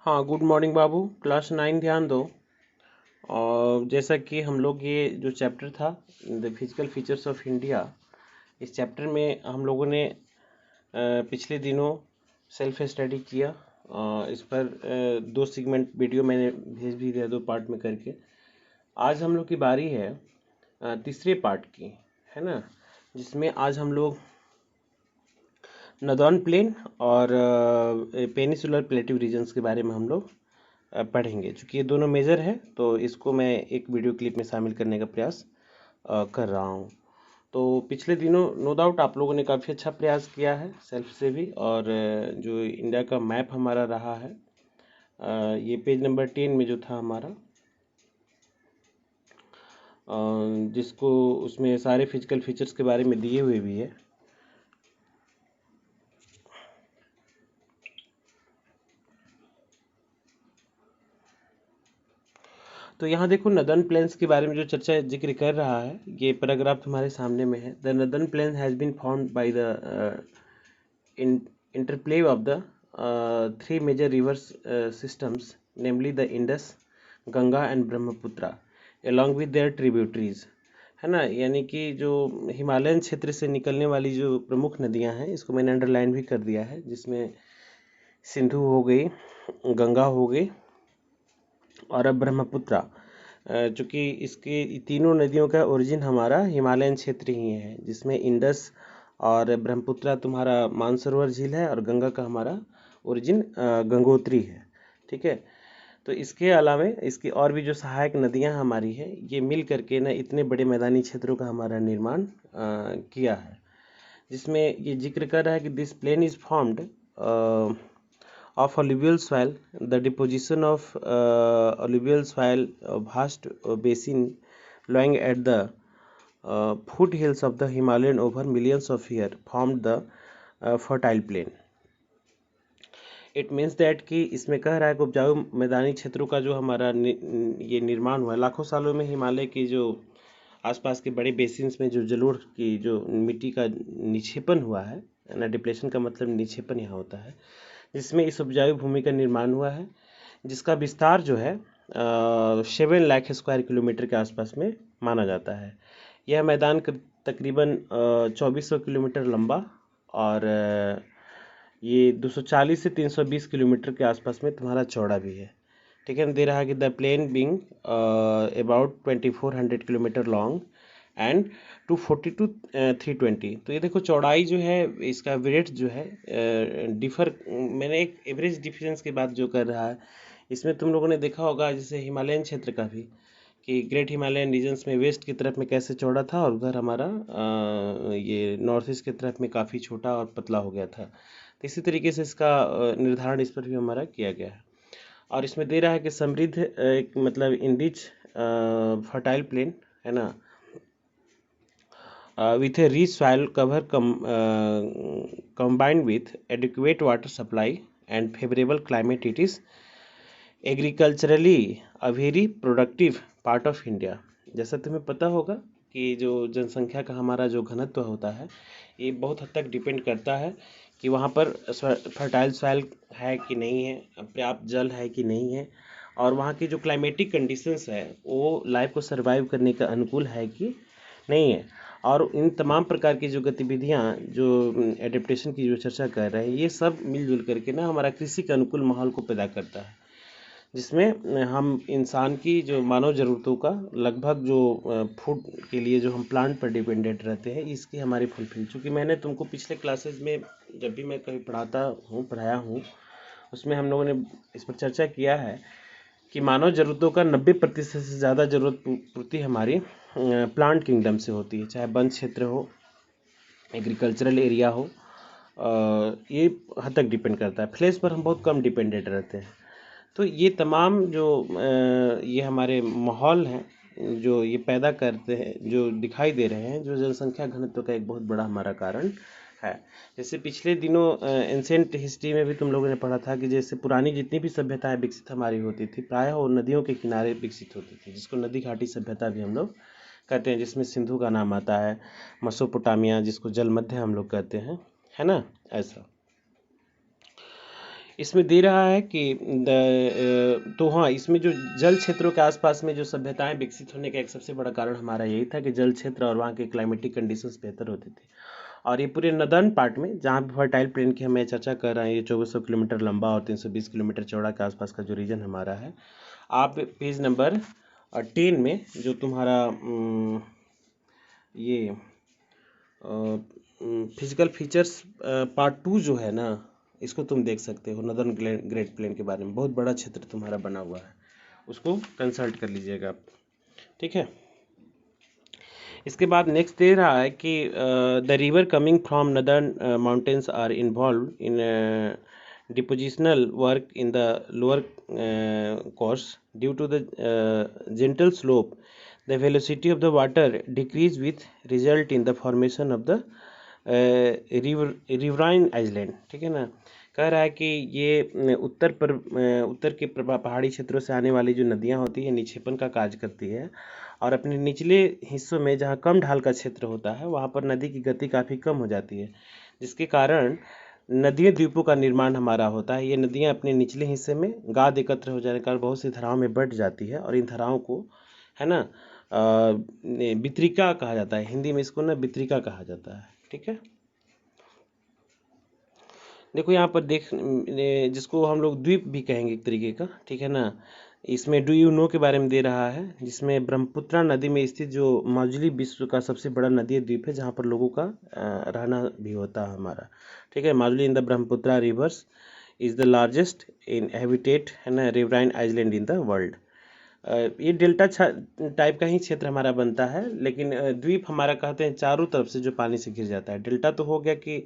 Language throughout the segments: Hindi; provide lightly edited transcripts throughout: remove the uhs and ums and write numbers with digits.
हाँ, गुड मॉर्निंग बाबू। क्लास 9 ध्यान दो। और जैसा कि हम लोग ये जो चैप्टर था the physical features of India, इस चैप्टर में हम लोगों ने पिछले दिनों सेल्फ स्टडी किया। इस पर 2 सेगमेंट वीडियो मैंने भेज भी दिया, 2 पार्ट में करके। आज हम लोग की बारी है तीसरे पार्ट की, है ना, जिसमें आज हम लोग नदौन प्लेन और पेनिसुलर प्लेटिव रीजन्स के बारे में हम लोग पढ़ेंगे। चूँकि ये दोनों मेजर है तो इसको मैं एक वीडियो क्लिप में शामिल करने का प्रयास कर रहा हूँ। तो पिछले दिनों नो डाउट आप लोगों ने काफ़ी अच्छा प्रयास किया है सेल्फ से भी, और जो इंडिया का मैप हमारा रहा है, ये पेज नंबर 10 में जो था हमारा, जिसको उसमें सारे फिजिकल फीचर्स के बारे में दिए हुए भी है। तो यहाँ देखो, नदर्न प्लेन्स के बारे में जो चर्चा जिक्र कर रहा है, ये पैराग्राफ तुम्हारे सामने में है। The northern plain has been found by the interplay of the three major rivers systems, namely the Indus, Ganga and Brahmaputra, along with their tributaries, है ना। यानी कि जो हिमालयन क्षेत्र से निकलने वाली जो प्रमुख नदियां हैं, इसको मैंने अंडरलाइन भी कर दिया है, जिसमें सिंधु हो गई, गंगा हो गई और अब ब्रह्मपुत्रा। चूँकि इसके तीनों नदियों का ओरिजिन हमारा हिमालयन क्षेत्र ही है, जिसमें इंडस और ब्रह्मपुत्रा तुम्हारा मानसरोवर झील है और गंगा का हमारा ओरिजिन गंगोत्री है। ठीक है। तो इसके अलावा इसकी और भी जो सहायक नदियां हमारी है, ये मिल करके ना इतने बड़े मैदानी क्षेत्रों का हमारा निर्माण किया है, जिसमें ये जिक्र कर रहा है कि this plain is formed of alluvial soil. The deposition of alluvial soil, vast basin lying at the foothills of the Himalayan over millions of years formed the fertile plain. It means that कि इसमें कह रहा है कि उपजाऊ मैदानी क्षेत्रों का जो हमारा ये निर्माण हुआ है लाखों सालों में, हिमालय की जो आसपास के बड़े बेसिन्स में जो जलोढ़ की जो मिट्टी का निक्षेपण हुआ है ना, डिप्लेशन का मतलब निक्षेपण यहाँ होता है, जिसमें इस उपजाऊ भूमि का निर्माण हुआ है, जिसका विस्तार जो है 7 लाख स्क्वायर किलोमीटर के आसपास में माना जाता है। यह मैदान तकरीबन 2400 किलोमीटर लंबा और ये 240 से 320 किलोमीटर के आसपास में तुम्हारा चौड़ा भी है। ठीक है। दे रहा है कि the plain being about 2400 kilometre long and 240 to 320। तो ये देखो, चौड़ाई जो है, इसका वेट जो है डिफर, मैंने एक एवरेज डिफरेंस की बात जो कर रहा है, इसमें तुम लोगों ने देखा होगा जैसे हिमालयन क्षेत्र का भी, कि ग्रेट हिमालयन रीजन्स में वेस्ट की तरफ में कैसे चौड़ा था और उधर हमारा ये नॉर्थ ईस्ट की तरफ में काफ़ी छोटा और पतला हो गया था। तो इसी तरीके से इसका निर्धारण इस पर भी हमारा किया गया है। और इसमें दे रहा है कि समृद्ध एक मतलब इनरिच फर्टाइल प्लेन, है ना, with a rich soil cover combined with adequate water supply and favorable climate, it is agriculturally a very productive part of India. जैसा तुम्हें पता होगा कि जो जनसंख्या का हमारा जो घनत्व होता है, ये बहुत हद तक डिपेंड करता है कि वहाँ पर फर्टाइल सॉइल है कि नहीं है, पर्याप्त जल है कि नहीं है, और वहाँ की जो क्लाइमेटिक कंडीशंस है वो लाइफ को सरवाइव करने का अनुकूल है कि नहीं है। और इन तमाम प्रकार की जो गतिविधियाँ, जो एडेप्टेशन की जो चर्चा कर रहे हैं, ये सब मिलजुल करके ना हमारा कृषि के अनुकूल माहौल को पैदा करता है, जिसमें हम इंसान की जो मानव ज़रूरतों का लगभग जो फूड के लिए जो हम प्लांट पर डिपेंडेंट रहते हैं, इसकी हमारी फुलफिल। चूँकि मैंने तुमको पिछले क्लासेस में जब भी मैं कहीं पढ़ाया हूँ, उसमें हम लोगों ने इस पर चर्चा किया है कि मानव ज़रूरतों का 90% से ज़्यादा ज़रूरत पूर्ति हमारी प्लांट किंगडम से होती है, चाहे वन क्षेत्र हो, एग्रीकल्चरल एरिया हो, ये हद तक डिपेंड करता है। फ्लैश पर हम बहुत कम डिपेंडेंट रहते हैं। तो ये तमाम जो ये हमारे माहौल हैं, जो ये पैदा करते हैं, जो दिखाई दे रहे हैं, जो जनसंख्या घनत्व का एक बहुत बड़ा हमारा कारण है। जैसे पिछले दिनों एंसेंट हिस्ट्री में भी तुम लोगों ने पढ़ा था कि जैसे पुरानी जितनी भी सभ्यताएं विकसित हमारी होती थी, प्रायः वो नदियों के किनारे विकसित होती थी, जिसको नदी घाटी सभ्यता भी हम लोग कहते हैं, जिसमें सिंधु का नाम आता है, मेसोपोटामिया जिसको जल मध्य हम लोग कहते हैं, है ना। ऐसा इसमें दे रहा है कि तो हाँ, इसमें जो जल क्षेत्रों के आसपास में जो सभ्यताएं विकसित होने का एक सबसे बड़ा कारण हमारा यही था कि जल क्षेत्र और वहाँ के क्लाइमेटिक कंडीशंस बेहतर होते थे। और ये पूरे नदर्न पार्ट में, जहाँ पे फर्टाइल प्लेन की हम चर्चा कर रहे हैं, ये 2400 किलोमीटर लंबा और 320 किलोमीटर चौड़ा के आसपास का जो रीजन हमारा है, आप पेज नंबर 10 में जो तुम्हारा ये फिजिकल फीचर्स पार्ट 2 जो है ना, इसको तुम देख सकते हो। नदर्न ग्रेट प्लेन के बारे में बहुत बड़ा क्षेत्र तुम्हारा बना हुआ है, उसको कंसल्ट कर लीजिएगा आप, ठीक है। इसके बाद नेक्स्ट दे रहा है कि the river coming from northern mountains are involve in depositional work in the lower course due to the gentle slope. The velocity of the water decrease with result in the formation of the riverine island, ठीक है ना। कह रहा है कि ये उत्तर के पहाड़ी क्षेत्रों से आने वाली जो नदियाँ होती है, निक्षेपण का कार्य करती है, और अपने निचले हिस्सों में जहाँ कम ढाल का क्षेत्र होता है वहाँ पर नदी की गति काफ़ी कम हो जाती है, जिसके कारण नदियों द्वीपों का निर्माण हमारा होता है। ये नदियाँ अपने निचले हिस्से में गाद एकत्र हो जाने के कारण बहुत सी धाराओं में बंट जाती है, और इन धाराओं को, है ना, बित्रिका कहा जाता है। हिंदी में इसको ना बित्रिका कहा जाता है, ठीक है। देखो यहाँ पर जिसको हम लोग द्वीप भी कहेंगे एक तरीके का, ठीक है ना। इसमें डू यू नो के बारे में दे रहा है, जिसमें ब्रह्मपुत्रा नदी में स्थित जो माजुली विश्व का सबसे बड़ा नदी द्वीप है, जहाँ पर लोगों का रहना भी होता है हमारा, ठीक है। Majuli in the Brahmaputra reverse is the largest in habitat, है ना, riverine island in the world. ये डेल्टा टाइप का ही क्षेत्र हमारा बनता है, लेकिन द्वीप हमारा कहते हैं चारों तरफ से जो पानी से घिर जाता है। डेल्टा तो हो गया कि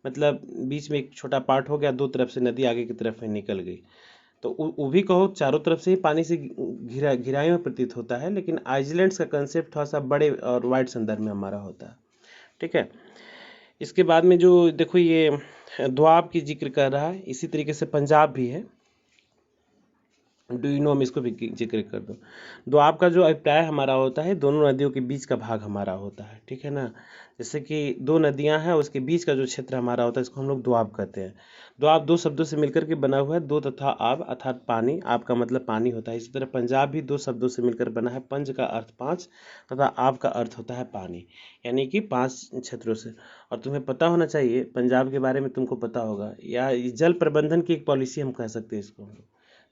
मतलब बीच में एक छोटा पार्ट हो गया, दो तरफ से नदी आगे की तरफ में निकल गई, तो वो भी कहो चारों तरफ से ही पानी से घिराई में प्रतीत होता है, लेकिन आइलैंड्स का कंसेप्ट थोड़ा सा बड़े और वाइड संदर्भ में हमारा होता है, ठीक है। इसके बाद में जो देखो ये दोआब की जिक्र कर रहा है, इसी तरीके से पंजाब भी है। डू यू नो, हम इसको भी जिक्र कर दो। दोआब का जो अभिप्राय हमारा होता है, दोनों नदियों के बीच का भाग हमारा होता है, ठीक है ना। जैसे कि दो नदियां हैं, उसके बीच का जो क्षेत्र हमारा होता है, इसको हम लोग दोआब कहते हैं। दोआब दो शब्दों से मिलकर के बना हुआ है, दो तथा आब अर्थात पानी, आब का मतलब पानी होता है। इसी तरह पंजाब भी दो शब्दों से मिलकर बना है, पंज का अर्थ पाँच तथा आब का अर्थ होता है पानी, यानी कि 5 क्षेत्रों से। और तुम्हें पता होना चाहिए, पंजाब के बारे में तुमको पता होगा, या जल प्रबंधन की एक पॉलिसी हम कह सकते हैं इसको।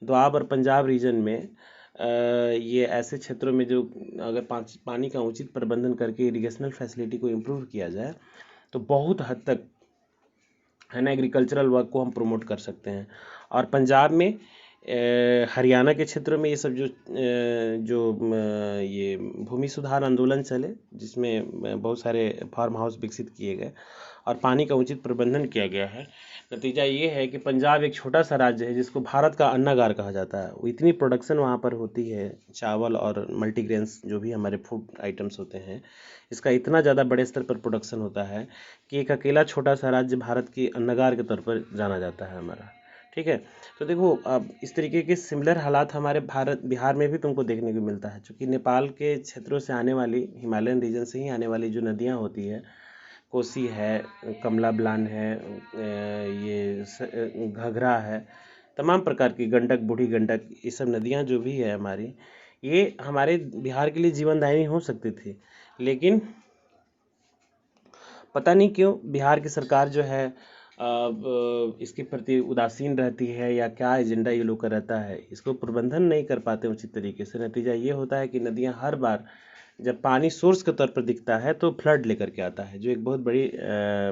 दोआब और पंजाब रीजन में ये ऐसे क्षेत्रों में जो अगर पानी का उचित प्रबंधन करके इरिगेशनल फैसिलिटी को इम्प्रूव किया जाए, तो बहुत हद तक, है ना, एग्रीकल्चरल वर्क को हम प्रमोट कर सकते हैं। और पंजाब में हरियाणा के क्षेत्रों में ये सब ये भूमि सुधार आंदोलन चले, जिसमें बहुत सारे फार्म हाउस विकसित किए गए और पानी का उचित प्रबंधन किया गया है। नतीजा ये है कि पंजाब एक छोटा सा राज्य है जिसको भारत का अन्नागार कहा जाता है। वो इतनी प्रोडक्शन वहाँ पर होती है, चावल और मल्टीग्रेन्स जो भी हमारे फूड आइटम्स होते हैं, इसका इतना ज़्यादा बड़े स्तर पर प्रोडक्शन होता है कि एक अकेला छोटा सा राज्य भारत के अन्नागार के तौर पर जाना जाता है हमारा, ठीक है। तो देखो, अब इस तरीके के सिमिलर हालात हमारे बिहार में भी तुमको देखने को मिलता है, क्योंकि नेपाल के क्षेत्रों से आने वाली, हिमालयन रीजन से ही आने वाली जो नदियाँ होती है, कोसी है, कमला बलान है, ये घघरा है, तमाम प्रकार की गंडक, बूढ़ी गंडक, ये सब नदियाँ जो भी है हमारी, ये हमारे बिहार के लिए जीवनदायिनी हो सकती थी, लेकिन पता नहीं क्यों बिहार की सरकार जो है इसके प्रति उदासीन रहती है, या क्या एजेंडा ये लोग का रहता है, इसको प्रबंधन नहीं कर पाते उचित तरीके से। नतीजा ये होता है कि नदियाँ हर बार जब पानी सोर्स के तौर पर दिखता है तो फ्लड लेकर के आता है, जो एक बहुत बड़ी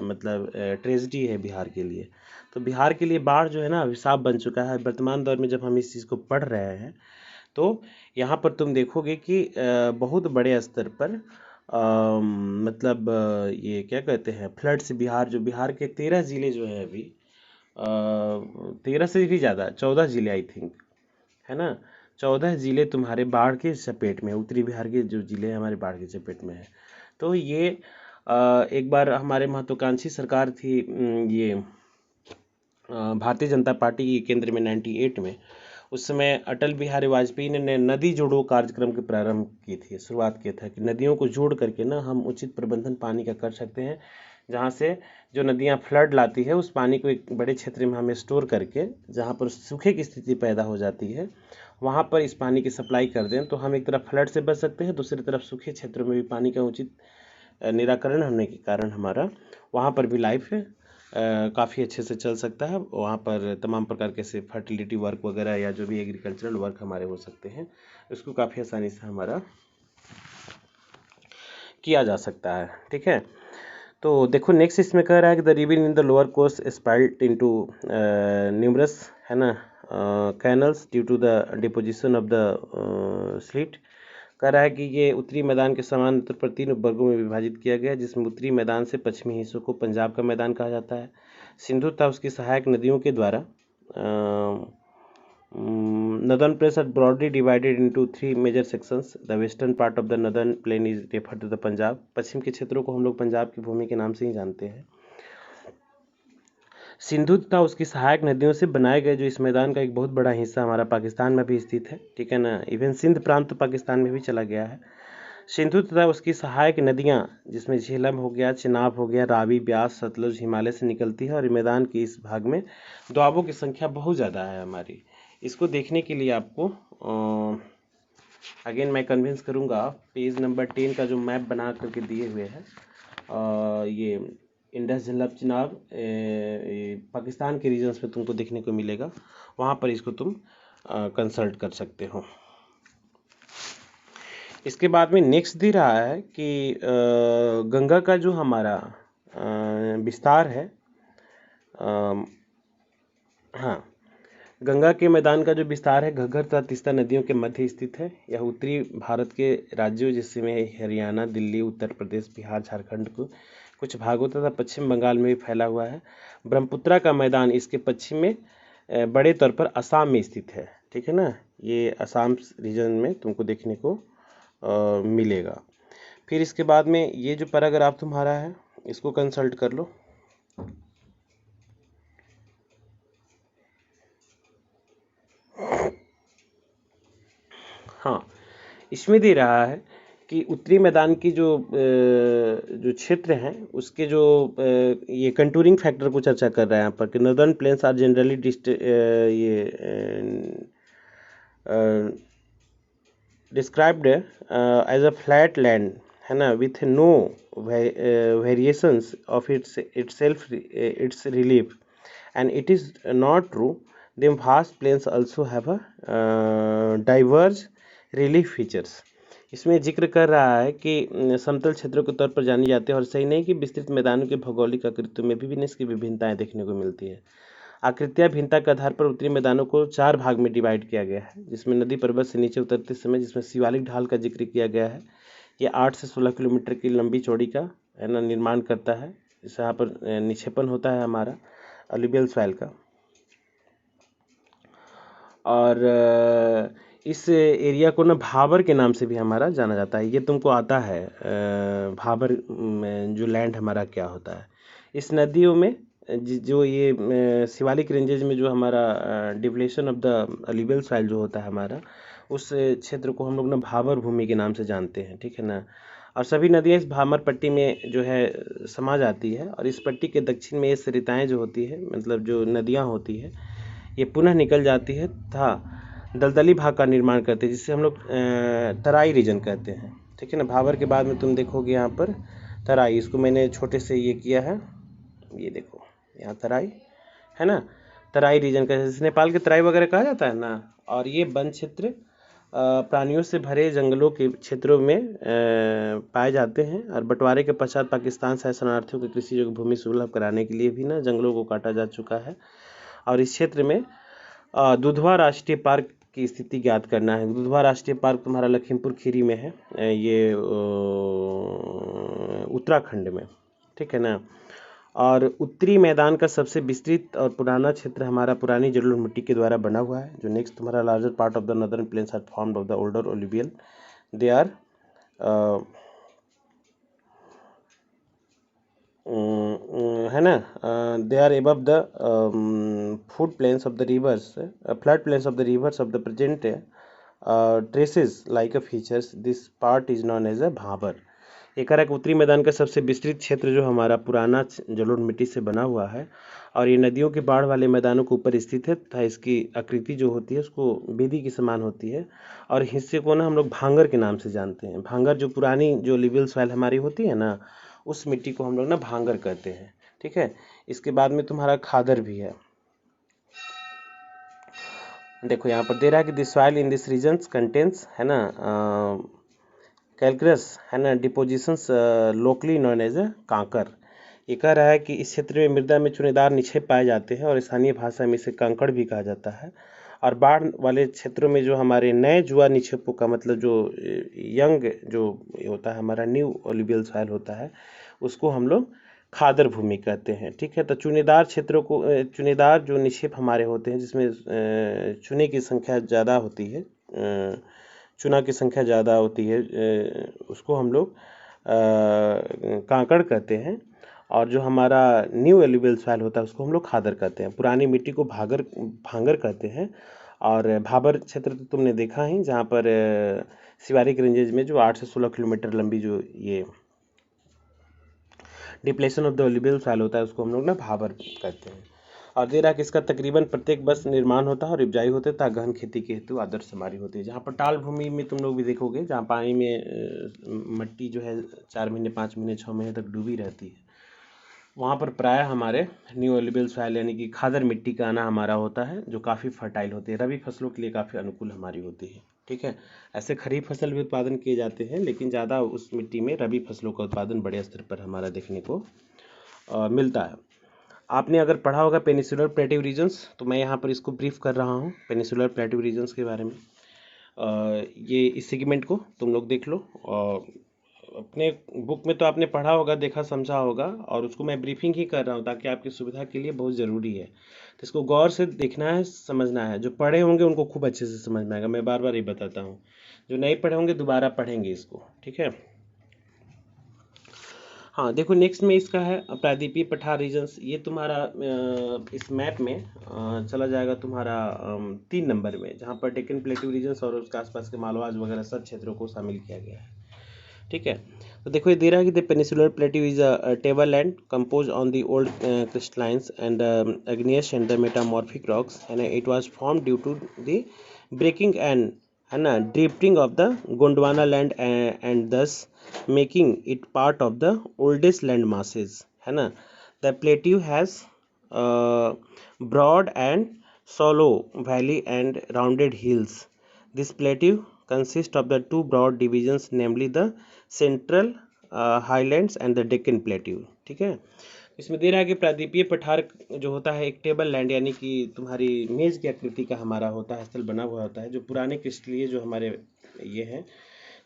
मतलब ट्रेजिडी है बिहार के लिए। तो बिहार के लिए बाढ़ जो है ना अभिशाप बन चुका है वर्तमान दौर में। जब हम इस चीज़ को पढ़ रहे हैं तो यहाँ पर तुम देखोगे कि बहुत बड़े स्तर पर मतलब ये क्या कहते हैं, फ्लड से बिहार के 13 ज़िले जो है अभी, 13 से भी ज़्यादा, 14 ज़िले आई थिंक, है ना, 14 ज़िले तुम्हारे बाढ़ के चपेट में, उत्तरी बिहार के जो ज़िले हैं हमारे बाढ़ के चपेट में है। तो ये एक बार हमारे महत्वाकांक्षी सरकार थी, ये भारतीय जनता पार्टी की केंद्र में 98 में, उस समय अटल बिहारी वाजपेयी ने नदी जोड़ो कार्यक्रम के प्रारंभ की थी, शुरुआत किया था कि नदियों को जोड़ करके ना हम उचित प्रबंधन पानी का कर सकते हैं, जहाँ से जो नदियाँ फ्लड लाती है उस पानी को एक बड़े क्षेत्र में हमें स्टोर करके जहाँ पर सूखे की स्थिति पैदा हो जाती है वहाँ पर इस पानी की सप्लाई कर दें तो हम एक तरफ फ्लड से बच सकते हैं, दूसरी तरफ सूखे क्षेत्रों में भी पानी का उचित निराकरण होने के कारण हमारा वहाँ पर भी लाइफ काफ़ी अच्छे से चल सकता है। वहाँ पर तमाम प्रकार के से फर्टिलिटी वर्क वगैरह या जो भी एग्रीकल्चरल वर्क हमारे हो सकते हैं उसको काफ़ी आसानी से हमारा किया जा सकता है। ठीक है, तो देखो नेक्स्ट इसमें कह रहा है कि the river in the lower course spilled into numerous, है ना, canals due to the deposition of the silt. कह रहा है कि ये उत्तरी मैदान के समानांतर पर 3 वर्गों में विभाजित किया गया, जिसमें उत्तरी मैदान से पश्चिमी हिस्सों को पंजाब का मैदान कहा जाता है। सिंधु तथा उसकी सहायक नदियों के द्वारा northern plains are broadly divided into 3 major sections. The western part of the northern plain is referred to the Punjab. पश्चिम के क्षेत्रों को हम लोग पंजाब की भूमि के नाम से ही जानते हैं। सिंधु तथा उसकी सहायक नदियों से बनाए गए जो इस मैदान का एक बहुत बड़ा हिस्सा हमारा पाकिस्तान में भी स्थित है। ठीक है ना, इवन सिंध प्रांत तो पाकिस्तान में भी चला गया है। सिंधु तथा उसकी सहायक नदियाँ जिसमें झेलम हो गया, चिनाब हो गया, रावी, ब्यास, सतलुज हिमालय से निकलती है और मैदान के इस भाग में दोआबों की संख्या बहुत ज़्यादा है हमारी। इसको देखने के लिए आपको अगेन मैं कन्विंस करूँगा, पेज नंबर 10 का जो मैप बना करके दिए हुए हैं ये इंडस झेलम चिनाब पाकिस्तान के रीजन्स में तुमको देखने को मिलेगा, वहाँ पर इसको तुम कंसल्ट कर सकते हो। इसके बाद में नेक्स्ट दे रहा है कि गंगा का जो हमारा विस्तार है, हाँ, गंगा के मैदान का जो विस्तार है घग्गर तथा तीस्ता नदियों के मध्य स्थित है। यह उत्तरी भारत के राज्यों जिसमें हरियाणा, दिल्ली, उत्तर प्रदेश, बिहार, झारखंड को कुछ भागों तथा पश्चिम बंगाल में भी फैला हुआ है। ब्रह्मपुत्रा का मैदान इसके पश्चिम में बड़े तौर पर असम में स्थित है। ठीक है ना, ये असम रीजन में तुमको देखने को मिलेगा। फिर इसके बाद में ये जो पैराग्राफ तुम्हारा है इसको कंसल्ट कर लो। हाँ, इसमें दे रहा है कि उत्तरी मैदान की जो क्षेत्र हैं उसके जो ये कंटूरिंग फैक्टर को चर्चा कर रहा है यहाँ पर कि northern plains are generally described as a flat land, है ना, with no variations of its relief, and it is not true. Them vast plains also have a diverse relief features. इसमें जिक्र कर रहा है कि समतल क्षेत्रों के तौर पर जानी जाती है और सही नहीं कि विस्तृत मैदानों की भौगोलिक आकृतियों में भी इसकी विभिन्नताएं देखने को मिलती है। आकृतियां भिन्नता के आधार पर उत्तरी मैदानों को 4 भाग में डिवाइड किया गया है, जिसमें नदी पर्वत से नीचे उतरते समय जिसमें शिवालिक ढाल का जिक्र किया गया है, ये 8 से 16 किलोमीटर की लंबी चौड़ी का, है ना, निर्माण करता है। इस यहाँ पर निक्षेपण होता है हमारा अलुवियल सॉइल का। और इस एरिया को ना भाबर के नाम से भी हमारा जाना जाता है। ये तुमको आता है भाबर में जो लैंड हमारा क्या होता है। इस नदियों में जो ये शिवालिक रेंजेज में जो हमारा depletion of the alluvial soil जो होता है हमारा, उस क्षेत्र को हम लोग ना भाबर भूमि के नाम से जानते हैं। ठीक है ना, और सभी नदियाँ इस भाबर पट्टी में जो है समा जाती है और इस पट्टी के दक्षिण में ये सरिताएँ जो होती है, मतलब जो नदियाँ होती है, ये पुनः निकल जाती है तथा दलदली भाग का निर्माण करते हैं, जिससे हम लोग तराई रीजन कहते हैं। ठीक है ना, भाबर के बाद में तुम देखोगे यहाँ पर तराई, इसको मैंने छोटे से ये किया है, ये देखो यहाँ तराई है ना, तराई रीजन का, जैसे नेपाल के तराई वगैरह कहा जाता है ना। और ये वन क्षेत्र प्राणियों से भरे जंगलों के क्षेत्रों में पाए जाते हैं और बंटवारे के पश्चात पाकिस्तान से शरणार्थियों की कृषि योग्य भूमि सुलभ कराने के लिए भी ना जंगलों को काटा जा चुका है। और इस क्षेत्र में दुधवा राष्ट्रीय पार्क की स्थिति ज्ञात करना है। दुधवा राष्ट्रीय पार्क तुम्हारा लखीमपुर खीरी में है, ये उत्तराखंड में। ठीक है ना, और उत्तरी मैदान का सबसे विस्तृत और पुराना क्षेत्र हमारा पुरानी जलोढ़ मिट्टी के द्वारा बना हुआ है। जो नेक्स्ट तुम्हारा larger part of the northern plains are formed of the older alluvial, they are है ना, they are above the flood plains of the rivers of the present traces like a features. This part is known as a bhabar. एकारा के उत्तरी मैदान का सबसे विस्तृत क्षेत्र जो हमारा पुराना जलोढ़ मिट्टी से बना हुआ है और ये नदियों के बाढ़ वाले मैदानों के ऊपर स्थित है तथा इसकी आकृति जो होती है उसको बेदी के समान होती है और हिस्से को ना हम लोग भांगर के नाम से जानते हैं। भांगर जो पुरानी जो लिवियल सॉइल हमारी होती है ना, उस मिट्टी को हम लोग ना भांगर कहते हैं। ठीक है, इसके बाद में तुम्हारा खादर भी है। देखो यहाँ पर दे रहा है कि this soil in this regions contains, है ना, कैलक्रस, है ना, depositions locally known as kankar. ये कह रहा है कि इस क्षेत्र में मृदा में चूनेदार निक्षेप पाए जाते हैं और स्थानीय भाषा में इसे कंकड़ भी कहा जाता है। और बाढ़ वाले क्षेत्रों में जो हमारे नए जुआ निक्षेपों का मतलब जो यंग जो होता है हमारा न्यू ओलिवियल सॉइल होता है, उसको हम लोग खादर भूमि कहते हैं। ठीक है, तो चुनेदार क्षेत्रों को चुनेदार जो निक्षेप हमारे होते हैं जिसमें चूने की संख्या ज़्यादा होती है, चूना की संख्या ज़्यादा होती है, उसको हम लोग कांकड़ कहते हैं। और जो हमारा न्यू एलुवियल सॉइल होता है उसको हम लोग खादर कहते हैं। पुरानी मिट्टी को भांगर कहते हैं। और भाबर क्षेत्र तो तुमने देखा ही, जहाँ पर शिवालिक रेंजेज में जो 8 से 16 किलोमीटर लंबी जो ये depletion of the alluvial soil होता है उसको हम लोग ना भाबर कहते हैं। और दे रहा है कि इसका तकरीबन प्रत्येक वर्ष निर्माण होता है और उपजाई होते हैं तथा गहन खेती के हेतु आदर्श हमारी होती है। जहाँ पर टाल भूमि में तुम लोग भी देखोगे जहाँ पानी में मिट्टी जो है 4 महीने 5 महीने 6 महीने तक डूबी रहती है, वहाँ पर प्रायः हमारे न्यू एलुवियल सॉइल यानी कि खादर मिट्टी का आना हमारा होता है, जो काफ़ी फर्टाइल होती है, रबी फसलों के लिए काफ़ी अनुकूल हमारी होती है। ठीक है, ऐसे खरीफ फसल भी उत्पादन किए जाते हैं लेकिन ज़्यादा उस मिट्टी में रबी फसलों का उत्पादन बड़े स्तर पर हमारा देखने को मिलता है। आपने अगर पढ़ा होगा पेनिसुलर प्लेटिव रीजन्स, तो मैं यहाँ पर इसको ब्रीफ कर रहा हूँ पेनिसुलर प्लेटिव रीजन्स के बारे में। ये इस सेगमेंट को तुम लोग देख लो और अपने बुक में तो आपने पढ़ा होगा, देखा समझा होगा, और उसको मैं ब्रीफिंग ही कर रहा हूँ ताकि आपकी सुविधा के लिए बहुत ज़रूरी है। तो इसको गौर से देखना है, समझना है। जो पढ़े होंगे उनको खूब अच्छे से समझ में आएगा, मैं बार बार ये बताता हूँ। जो नहीं पढ़े होंगे दोबारा पढ़ेंगे इसको। ठीक है, हाँ देखो नेक्स्ट में इसका है प्रायद्वीपीय पठार रीजन्स। ये तुम्हारा इस मैप में चला जाएगा तुम्हारा 3 नंबर में, जहाँ पर डेक्कन प्लेटिव रीजन्स और उसके आसपास के मालवाज वगैरह सब क्षेत्रों को शामिल किया गया है। ठीक है, तो देखो ये दे रहा है कि the peninsular plateau is a table land compose on the old crystallines and igneous and the metamorphic rocks, and it was form due to the breaking and, है ना, drifting of the Gondwana land and thus making it part of the oldest land masses, है ना। The plateau has broad and shallow valley and rounded hills. This plateau consists of the two broad divisions, namely the Central Highlands and the Deccan Plateau. ठीक है, इसमें दे रहा है कि प्रायद्वीपीय पठार जो होता है एक टेबल लैंड यानी कि तुम्हारी मेज की आकृति का हमारा होता है, स्थल बना हुआ होता है, जो पुराने क्रिस्टलीय जो हमारे ये हैं,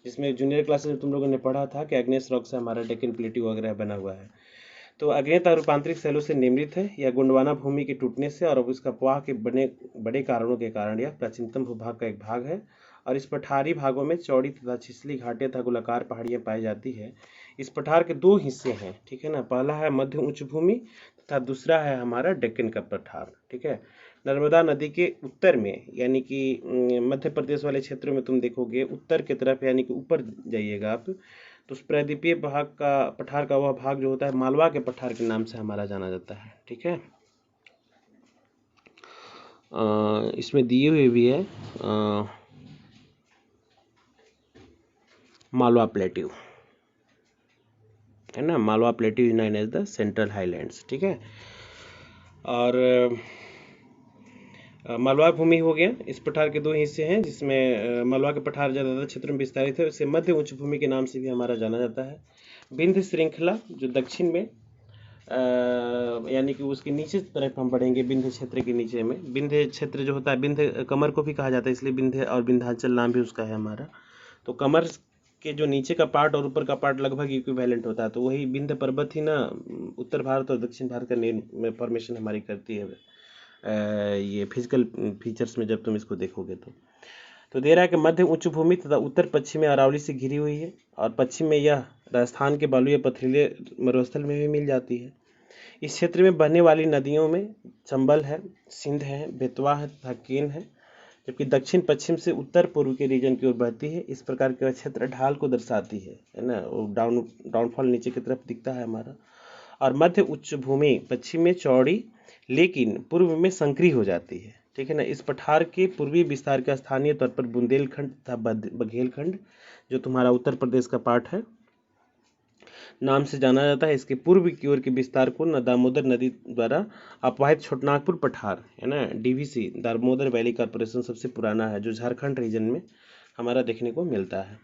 जिसमें जूनियर क्लासेस में तुम लोगों ने पढ़ा था कि एग्नेस रॉक से हमारा डेक्कन प्लेटियो वगैरह बना हुआ है। तो अग्नेयता रूपांतरित शैलों से निर्मित है। यह गोंडवाना भूमि के टूटने से और अब इसका प्रवाह के बड़े कारणों के कारण यह प्राचीनतम भूभाग का एक भाग है। और इस पठारी भागों में चौड़ी तथा छिछली घाटियां तथा गोलाकार पहाड़ियां पाई जाती है। इस पठार के 2 हिस्से हैं, ठीक है ना। पहला है मध्य उच्च भूमि तथा दूसरा है हमारा डेक्कन का पठार। ठीक है, नर्मदा नदी के उत्तर में यानी कि मध्य प्रदेश वाले क्षेत्रों में तुम देखोगे उत्तर की तरफ यानी कि ऊपर जाइएगा आप, तो उस प्रायद्वीपीय भाग का पठार का वह भाग जो होता है मालवा के पठार के नाम से हमारा जाना जाता है। ठीक है, इसमें दिए हुए भी है मालवा प्लेट्यू, है ना। Malwa plateau is known as the central highlands. ठीक है, और मालवा भूमि हो गया। इस पठार के 2 हिस्से हैं जिसमें मालवा के पठार ज़्यादातर क्षेत्र में विस्तारित है, उसे मध्य उच्च भूमि के नाम से भी हमारा जाना जाता है। विंध्य श्रृंखला जो दक्षिण में यानी कि उसके नीचे तरफ हम बढ़ेंगे, विंध्य क्षेत्र के नीचे में विंध्य क्षेत्र जो होता है, विंध्य कमर को भी कहा जाता है, इसलिए विंध्य और विंध्याचल नाम भी उसका है हमारा। तो कमर के जो नीचे का पार्ट और ऊपर का पार्ट लगभग इक्विवेलेंट होता है, तो वही विंध्य पर्वत ही ना उत्तर भारत और दक्षिण भारत का फॉर्मेशन हमारी करती है ये फिजिकल फीचर्स में जब तुम इसको देखोगे तो दे रहा है कि मध्य उच्च भूमि तथा उत्तर पश्चिम में अरावली से घिरी हुई है और पश्चिम में यह राजस्थान के बालू या पथरीले मरुस्थल में भी मिल जाती है। इस क्षेत्र में बहने वाली नदियों में चंबल है, सिंध है, बेतवा है तथा केन है। जबकि दक्षिण पश्चिम से उत्तर पूर्व के रीजन की ओर बहती है। इस प्रकार के क्षेत्र ढाल को दर्शाती है ना, वो डाउनफॉल नीचे की तरफ दिखता है हमारा। और मध्य उच्च भूमि पश्चिम में चौड़ी लेकिन पूर्व में संकरी हो जाती है, ठीक है ना। इस पठार के पूर्वी विस्तार का स्थानीय तौर पर बुंदेलखंड तथा बघेलखंड, जो तुम्हारा उत्तर प्रदेश का पार्ट है, नाम से जाना जाता है। इसके पूर्व की ओर के विस्तार को दामोदर नदी द्वारा अपवाहित छोटनागपुर पठार है ना, डीवीसी दामोदर वैली कॉर्पोरेशन सबसे पुराना है, जो झारखंड रीजन में हमारा देखने को मिलता है।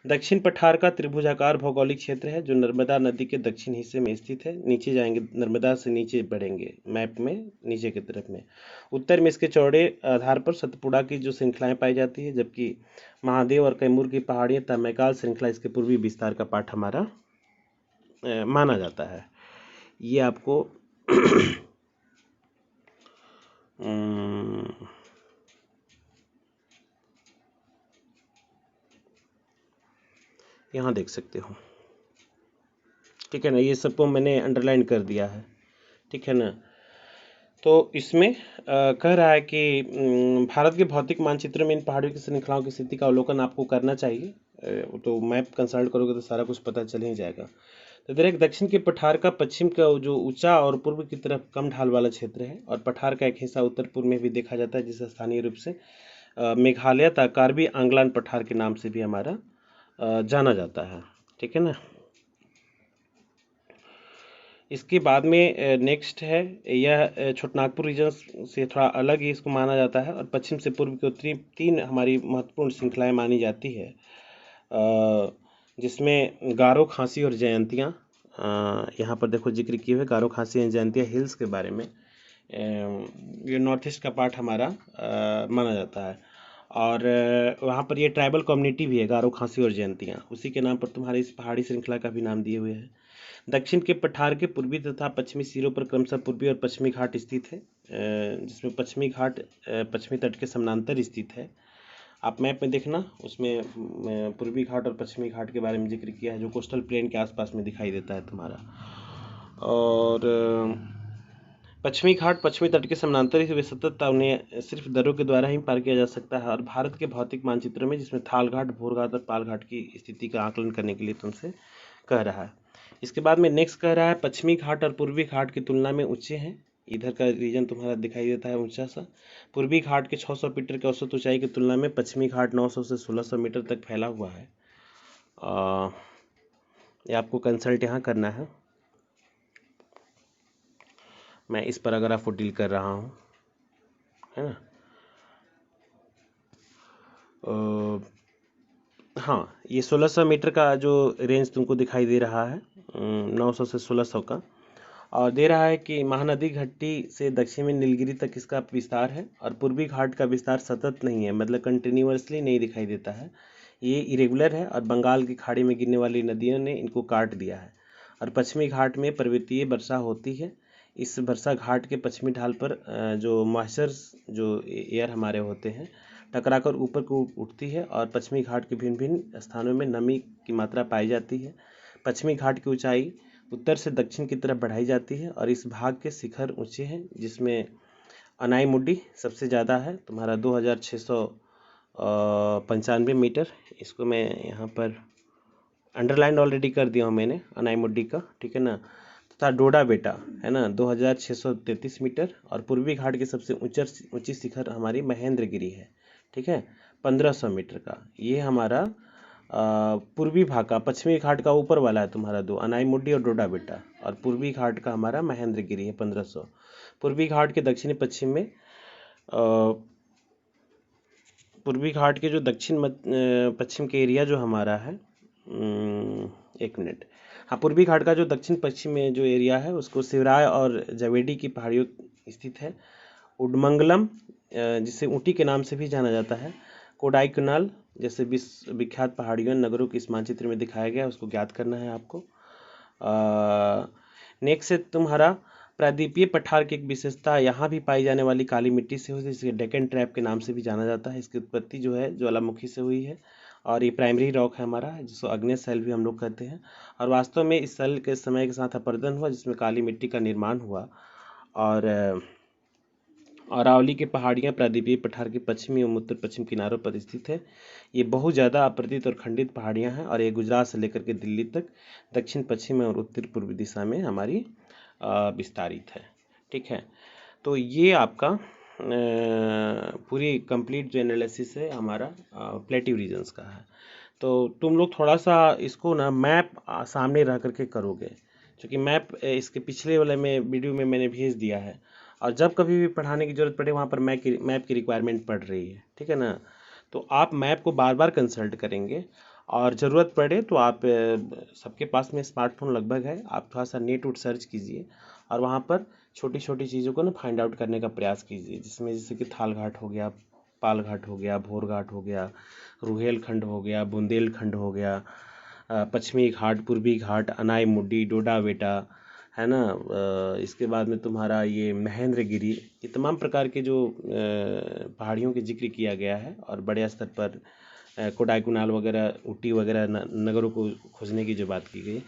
दक्षिण पठार का त्रिभुजाकार भौगोलिक क्षेत्र है, जो नर्मदा नदी के दक्षिण हिस्से में स्थित है। नीचे जाएंगे, नर्मदा से नीचे बढ़ेंगे मैप में, नीचे की तरफ में। उत्तर में इसके चौड़े आधार पर सतपुड़ा की जो श्रृंखलाएं पाई जाती है, जबकि महादेव और कैमूर की पहाड़ियां तथा मैकाल श्रृंखला इसके पूर्वी विस्तार का पार्ट हमारा माना जाता है। ये आपको यहाँ देख सकते हो, ठीक है ना। ये सबको मैंने अंडरलाइन कर दिया है, ठीक है ना। तो इसमें कह रहा है कि भारत के भौतिक मानचित्र में इन पहाड़ियों की श्रृंखलाओं की स्थिति का अवलोकन आपको करना चाहिए। तो मैप कंसल्ट करोगे तो सारा कुछ पता चल ही जाएगा। तो इधर दक्षिण के पठार का पश्चिम का जो ऊंचा और पूर्व की तरफ कम ढाल वाला क्षेत्र है, और पठार का एक हिस्सा उत्तर पूर्व में भी देखा जाता है, जिसे स्थानीय रूप से मेघालय तथा कार्बी आंगलान पठार के नाम से भी हमारा जाना जाता है, ठीक है ना। इसके बाद में नेक्स्ट है, यह छोटनागपुर रीजन से थोड़ा अलग ही इसको माना जाता है, और पश्चिम से पूर्व की उत्तरी तीन हमारी महत्वपूर्ण श्रृंखलाएं मानी जाती है, जिसमें गारो, खासी और जयंतियाँ। यहाँ पर देखो जिक्र किए हुए गारो, खासी एंड जयंतिया हिल्स के बारे में। ये नॉर्थ ईस्ट का पार्ट हमारा माना जाता है, और वहाँ पर ये ट्राइबल कम्युनिटी भी है, गारो, खासी और जयंतियाँ। उसी के नाम पर तुम्हारी इस पहाड़ी श्रृंखला का भी नाम दिए हुए हैं। दक्षिण के पठार के पूर्वी तथा पश्चिमी सिरों पर क्रमशः पूर्वी और पश्चिमी घाट स्थित है, जिसमें पश्चिमी घाट पश्चिमी तट के समानांतर स्थित है। आप मैप में देखना, उसमें पूर्वी घाट और पश्चिमी घाट के बारे में जिक्र किया है, जो कोस्टल प्लेन के आसपास में दिखाई देता है तुम्हारा। और पश्चिमी घाट पश्चिमी तट के समानांतर ही सतत उन्हें सिर्फ दर्रों के द्वारा ही पार किया जा सकता है। और भारत के भौतिक मानचित्र में, जिसमें थाल घाट, भोर घाट और पाल घाट की स्थिति का आकलन करने के लिए तुमसे कह रहा है। इसके बाद में नेक्स्ट कह रहा है, पश्चिमी घाट और पूर्वी घाट की तुलना में ऊंचे हैं। इधर का रीजन तुम्हारा दिखाई देता है ऊंचा सा। पूर्वी घाट के 600 मीटर की औसत ऊंचाई की तुलना में पश्चिमी घाट 900 से 1600 मीटर तक फैला हुआ है। ये आपको कंसल्ट यहाँ करना है, मैं इस पैराग्राफ को डील कर रहा हूँ, है ना। हाँ, ये 1600 मीटर का जो रेंज तुमको दिखाई दे रहा है, 900 से 1600 का, और दे रहा है कि महानदी घाटी से दक्षिण में नीलगिरी तक इसका विस्तार है। और पूर्वी घाट का विस्तार सतत नहीं है, मतलब कंटिन्यूअसली नहीं दिखाई देता है, ये इरेगुलर है, और बंगाल की खाड़ी में गिरने वाली नदियों ने इनको काट दिया है। और पश्चिमी घाट में पर्वतीय वर्षा होती है। इस वर्षा घाट के पश्चिमी ढाल पर जो मॉइस्चर्स जो एयर हमारे होते हैं, टकराकर ऊपर को उठती है, और पश्चिमी घाट के भिन्न भिन्न स्थानों में नमी की मात्रा पाई जाती है। पश्चिमी घाट की ऊंचाई उत्तर से दक्षिण की तरफ बढ़ाई जाती है, और इस भाग के शिखर ऊंचे हैं, जिसमें अनाईमुड्डी सबसे ज़्यादा है, तुम्हारा 2695 मीटर। इसको मैं यहाँ पर अंडरलाइन ऑलरेडी कर दिया हूँ मैंने, अनाईमुड्डी का, ठीक है ना। तथा डोडा बेटा है ना, 2633 मीटर। और पूर्वी घाट की सबसे ऊंची शिखर हमारी महेंद्रगिरी है, ठीक है, 1500 मीटर का। ये हमारा पूर्वी भाग का, पश्चिमी घाट का ऊपर वाला है तुम्हारा दो, अनाईमुड्डी और डोडा बेटा, और पूर्वी घाट का हमारा महेंद्रगिरी है 1500। पूर्वी घाट के दक्षिणी पश्चिम में पूर्वी घाट के जो दक्षिण पश्चिम के एरिया जो हमारा है, एक मिनट, हाँ, पूर्वी घाट का जो दक्षिण पश्चिम में जो एरिया है, उसको शिवराय और जवेडी की पहाड़ियों स्थित है। उडमंगलम, जिसे ऊटी के नाम से भी जाना जाता है, कोडाईकनाल जैसे विख्यात पहाड़ियों नगरों के इस मानचित्र में दिखाया गया, उसको ज्ञात करना है आपको। नेक्स्ट है तुम्हारा प्रायद्वीपीय पठार की एक विशेषता, यहाँ भी पाई जाने वाली काली मिट्टी से हुई, जिसे डेक्कन ट्रैप के नाम से भी जाना जाता है। इसकी उत्पत्ति जो है ज्वालामुखी से हुई है, और ये प्राइमरी रॉक है हमारा, जिसको अग्नेय शैल भी हम लोग कहते हैं। और वास्तव में इस शैल के समय के साथ अपरदन हुआ, जिसमें काली मिट्टी का निर्माण हुआ, और अरावली की पहाड़ियाँ प्रायद्वीपीय पठार के पश्चिमी एवं उत्तर पश्चिम किनारों पर स्थित है। ये बहुत ज़्यादा अपरदित और खंडित पहाड़ियाँ हैं और ये गुजरात से लेकर के दिल्ली तक दक्षिण पश्चिम और उत्तर पूर्वी दिशा में हमारी विस्तारित है। ठीक है, तो ये आपका पूरी कंप्लीट जो एनालिसिस है हमारा प्लेटिव रीजन्स का है। तो तुम लोग थोड़ा सा इसको ना मैप सामने रह करके करोगे, क्योंकि मैप इसके पिछले वाले में वीडियो में मैंने भेज दिया है, और जब कभी भी पढ़ाने की ज़रूरत पड़े वहाँ पर मैप की रिक्वायरमेंट पड़ रही है। ठीक है ना, तो आप मैप को बार बार कंसल्ट करेंगे, और ज़रूरत पड़े तो आप सबके पास में स्मार्टफोन लगभग है, आप थोड़ा सा नेट उट सर्च कीजिए और वहाँ पर छोटी छोटी चीज़ों को ना फाइंड आउट करने का प्रयास कीजिए, जिसमें जैसे कि थाल घाट हो गया, पाल घाट हो गया, भोर घाट हो गया, रुहेलखंड हो गया, बुंदेलखंड हो गया, पश्चिमी घाट, पूर्वी घाट, अनाई मुड्डी, डोडा बेटा, है ना। इसके बाद में तुम्हारा ये महेंद्रगिरी, ये तमाम प्रकार के जो पहाड़ियों के जिक्र किया गया है, और बड़े स्तर पर कोडाईकुनाल वगैरह, ऊटी वगैरह नगरों को खोजने की जो बात की गई।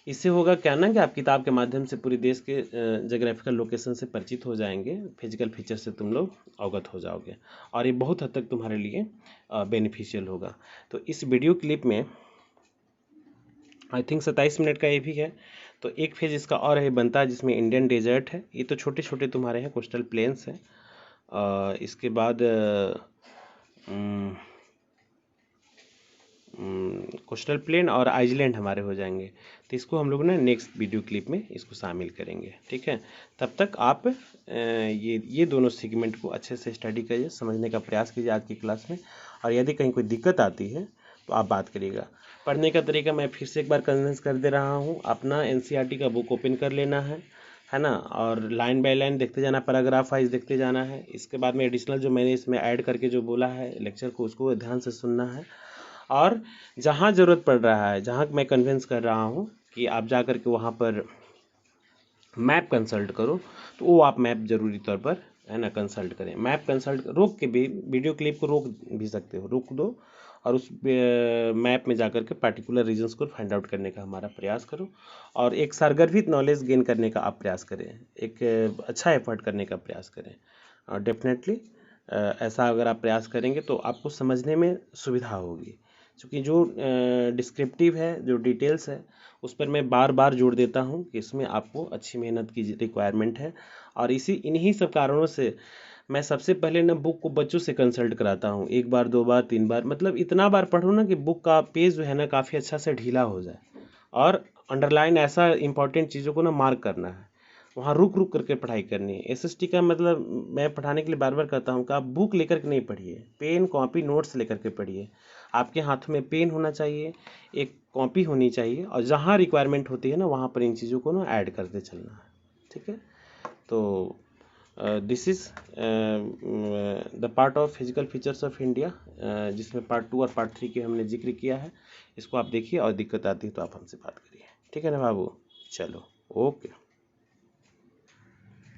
इससे होगा क्या ना कि आप किताब के माध्यम से पूरे देश के जोग्राफिकल लोकेशन से परिचित हो जाएंगे, फिजिकल फीचर से तुम लोग अवगत हो जाओगे, और ये बहुत हद तक तुम्हारे लिए बेनिफिशियल होगा। तो इस वीडियो क्लिप में आई थिंक 27 मिनट का ये भी है, तो एक फेज इसका और है बनता है, जिसमें इंडियन डेजर्ट है। ये तो छोटे छोटे तुम्हारे हैं कोस्टल प्लेन्स हैं। इसके बाद कोस्टल प्लेन और आइलैंड हमारे हो जाएंगे। तो इसको हम लोग ना नेक्स्ट वीडियो क्लिप में इसको शामिल करेंगे। ठीक है, तब तक आप ये दोनों सेगमेंट को अच्छे से स्टडी करिए, समझने का प्रयास कीजिए आज की क्लास में, और यदि कहीं कोई दिक्कत आती है तो आप बात करिएगा। पढ़ने का तरीका मैं फिर से एक बार कन्विंस कर दे रहा हूँ, अपना एनसीईआरटी का बुक ओपन कर लेना है ना, और लाइन बाय लाइन देखते जाना, पैराग्राफ वाइज देखते जाना है। इसके बाद में एडिशनल जो मैंने इसमें ऐड करके जो बोला है लेक्चर को, उसको ध्यान से सुनना है, और जहाँ ज़रूरत पड़ रहा है, जहाँ मैं कन्विंस कर रहा हूँ कि आप जा कर के वहाँ पर मैप कंसल्ट करो, तो वो आप मैप ज़रूरी तौर पर, है ना, कंसल्ट करें। मैप कंसल्ट रोक के भी, वीडियो क्लिप को रोक भी सकते हो, रोक दो, और उस मैप में जाकर के पर्टिकुलर रीजन्स को फाइंड आउट करने का हमारा प्रयास करो, और एक सारगर्भित नॉलेज गेन करने का आप प्रयास करें, एक अच्छा एफर्ट करने का प्रयास करें। और डेफिनेटली ऐसा अगर आप प्रयास करेंगे तो आपको समझने में सुविधा होगी, क्योंकि जो डिस्क्रिप्टिव है, जो डिटेल्स है, उस पर मैं बार बार जोड़ देता हूँ कि इसमें आपको अच्छी मेहनत की रिक्वायरमेंट है। और इन्हीं सब कारणों से मैं सबसे पहले ना बुक को बच्चों से कंसल्ट कराता हूँ, 1 बार 2 बार 3 बार, मतलब इतना बार पढ़ो ना कि बुक का पेज जो है ना काफ़ी अच्छा से ढीला हो जाए, और अंडरलाइन ऐसा इंपॉर्टेंट चीज़ों को ना मार्क करना है, वहाँ रुक रुक करके पढ़ाई करनी है। एसएसटी का मतलब मैं पढ़ाने के लिए बार बार कहता हूँ कि आप बुक लेकर के नहीं पढ़िए, पेन कॉपी नोट्स लेकर के पढ़िए। आपके हाथों में पेन होना चाहिए, एक कॉपी होनी चाहिए, और जहाँ रिक्वायरमेंट होती है ना वहाँ पर इन चीज़ों को ना ऐड करते चलना है। ठीक है, तो this is the part of physical features of India, जिसमें पार्ट 2 और पार्ट 3 के हमने जिक्र किया है। इसको आप देखिए, और दिक्कत आती है तो आप हमसे बात करिए। ठीक है ना बाबू, चलो ओके।